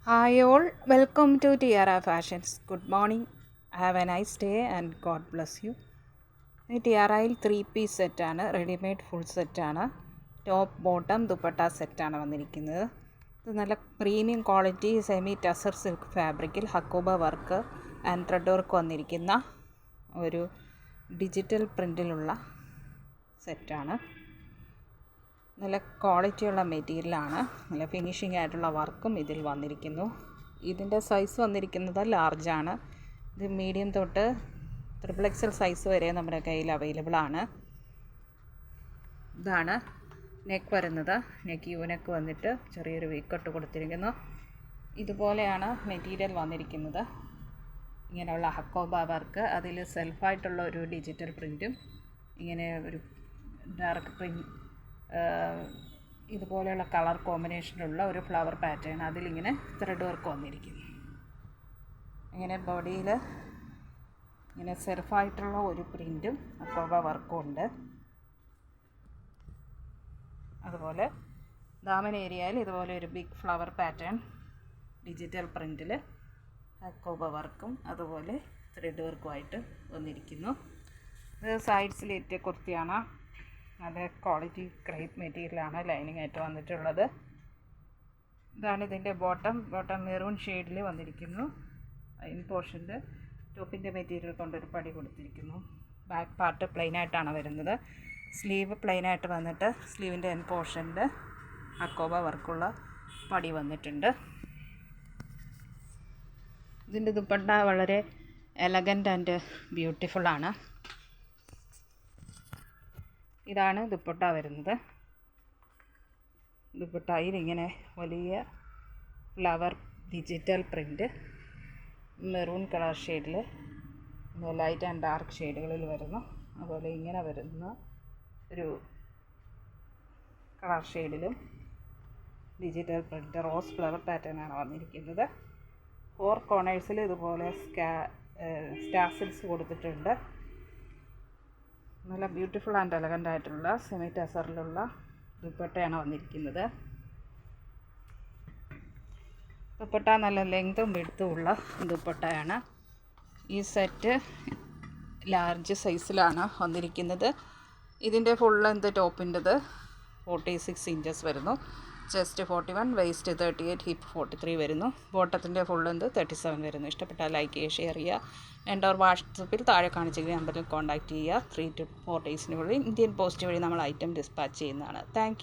Hi all, welcome to Tiara Fashions. Good morning, have a nice day and God bless you. ഈ ടിയാറയിൽ 3-piece സെറ്റാണ്, readymade full സെറ്റാണ്. Top bottom dupatta സെറ്റാണ് വന്നിരിക്കുന്നത്. ഇത് നല്ല premium quality semi tussar silk ഫാബ്രിക്കിൽ hakoba work and thread work വന്നിരിക്കുന്ന ഒരു ഡിജിറ്റൽ പ്രിൻറ്റിലുള്ള സെറ്റാണ്. നല്ല ക്വാളിറ്റിയുള്ള മെറ്റീരിയലാണ്, നല്ല ഫിനിഷിംഗ് ആയിട്ടുള്ള വർക്കും ഇതിൽ വന്നിരിക്കുന്നു. ഇതിൻ്റെ സൈസ് വന്നിരിക്കുന്നത് ലാർജാണ്. ഇത് മീഡിയം തൊട്ട് XXL സൈസ് വരെ നമ്മുടെ കയ്യിൽ അവൈലബിൾ ആണ്. ഇതാണ് നെക്ക് വരുന്നത്. നെക്ക് നെക്ക് വന്നിട്ട് ചെറിയൊരു വീക്കട്ട് കൊടുത്തിരിക്കുന്നു. ഇതുപോലെയാണ് മെറ്റീരിയൽ വന്നിരിക്കുന്നത്. ഇങ്ങനെയുള്ള ഹക്കോബ വർക്ക്, അതിൽ സെൽഫായിട്ടുള്ള ഒരു ഡിജിറ്റൽ പ്രിൻറ്റും ഇങ്ങനെ ഒരു ഡാർക്ക് പ്രിൻറ്റ്, ഇതുപോലെയുള്ള കളർ കോമ്പിനേഷനുള്ള ഒരു ഫ്ലവർ പാറ്റേൺ, അതിലിങ്ങനെ ത്രെഡ് വർക്ക് വന്നിരിക്കുന്നു. ഇങ്ങനെ ബോഡിയിൽ ഇങ്ങനെ സെൽഫായിട്ടുള്ള ഒരു പ്രിൻറ്റും ഹക്കോബ വർക്കും ഉണ്ട്. അതുപോലെ ദാമൻ ഏരിയയിൽ ഇതുപോലെ ഒരു ബിഗ് ഫ്ലവർ പാറ്റേൺ ഡിജിറ്റൽ പ്രിൻറ്റിൽ ഹക്കോബ വർക്കും അതുപോലെ ത്രെഡ് വർക്കുമായിട്ട് വന്നിരിക്കുന്നു. ഇത് സൈഡ് സ്ലിറ്റ് കുർത്തിയാണ്. നല്ല ക്വാളിറ്റി ക്രേപ്പ് മെറ്റീരിയലാണ് ലൈനിങ് ആയിട്ട് വന്നിട്ടുള്ളത്. ഇതാണ് ഇതിൻ്റെ ബോട്ടം മെറൂൺ ഷെയ്ഡിൽ വന്നിരിക്കുന്നു. ഇൻ പോർഷൻ്റെ ടോപ്പിൻ്റെ മെറ്റീരിയൽ കൊണ്ടൊരു പടി കൊടുത്തിരിക്കുന്നു. ബാക്ക് പാർട്ട് പ്ലെയിനായിട്ടാണ് വരുന്നത്. സ്ലീവ് പ്ലെയിനായിട്ട് വന്നിട്ട് സ്ലീവിൻ്റെ എൻ പോർഷൻ്റെ ഹക്കോബ വർക്കുള്ള പടി വന്നിട്ടുണ്ട്. ഇതിൻ്റെ ദുപ്പട്ട വളരെ എലഗൻ്റ് ആൻഡ് ബ്യൂട്ടിഫുള്ളാണ്. ഇതാണ് ദുപ്പട്ട വരുന്നത്. ദുപ്പട്ടയിൽ ഇങ്ങനെ വലിയ flower digital print maroon colour ഷെയ്ഡിൽ, ലൈറ്റ് ആൻഡ് ഡാർക്ക് ഷെയ്ഡുകളിൽ വരുന്നു. അതുപോലെ ഇങ്ങനെ വരുന്ന ഒരു കളർ ഷെയ്ഡിലും ഡിജിറ്റൽ പ്രിൻറ്റ് റോസ് ഫ്ലവർ പാറ്റേണാണ് വന്നിരിക്കുന്നത്. 4 കോർണേഴ്സിൽ ഇതുപോലെ സ്റ്റാസിൽസ് കൊടുത്തിട്ടുണ്ട്. നല്ല ബ്യൂട്ടിഫുൾ ആൻഡ് എലഗൻ്റ് ആയിട്ടുള്ള സെമി ടസറിലുള്ള ദുപ്പട്ടയാണ് വന്നിരിക്കുന്നത്. ദുപ്പട്ട നല്ല ലെങ്തും വിഡ്ത്തും ഉള്ള ദുപ്പട്ടയാണ്. ഈ സെറ്റ് ലാർജ് സൈസിലാണ് വന്നിരിക്കുന്നത്. ഇതിൻ്റെ ഫുൾ ലെങ്ത് ടോപ്പിൻ്റെത് 46 ഇഞ്ചസ് വരുന്നു. ചെസ്റ്റ് 41, വെയ്സ്റ്റ് 38, ഹിപ്പ് 43 വരുന്നു. ബോട്ടത്തിൻ്റെ ഫുൾ ലെങ്ത് 37 വരുന്നു. ഇഷ്ടപ്പെട്ടാൽ ലൈക്ക് ചെയ്യുക, ഷെയർ ചെയ്യുക. വാട്സപ്പിൽ താഴെ കാണിച്ചിരിക്കുന്ന നമ്പറിൽ കോൺടാക്റ്റ് ചെയ്യുക. 3 to 4 ഡേയ്സിനുള്ളിൽ ഇന്ത്യൻ പോസ്റ്റ് വഴി നമ്മൾ ഐറ്റം ഡിസ്പാച്ച് ചെയ്യുന്നതാണ്. Thank you.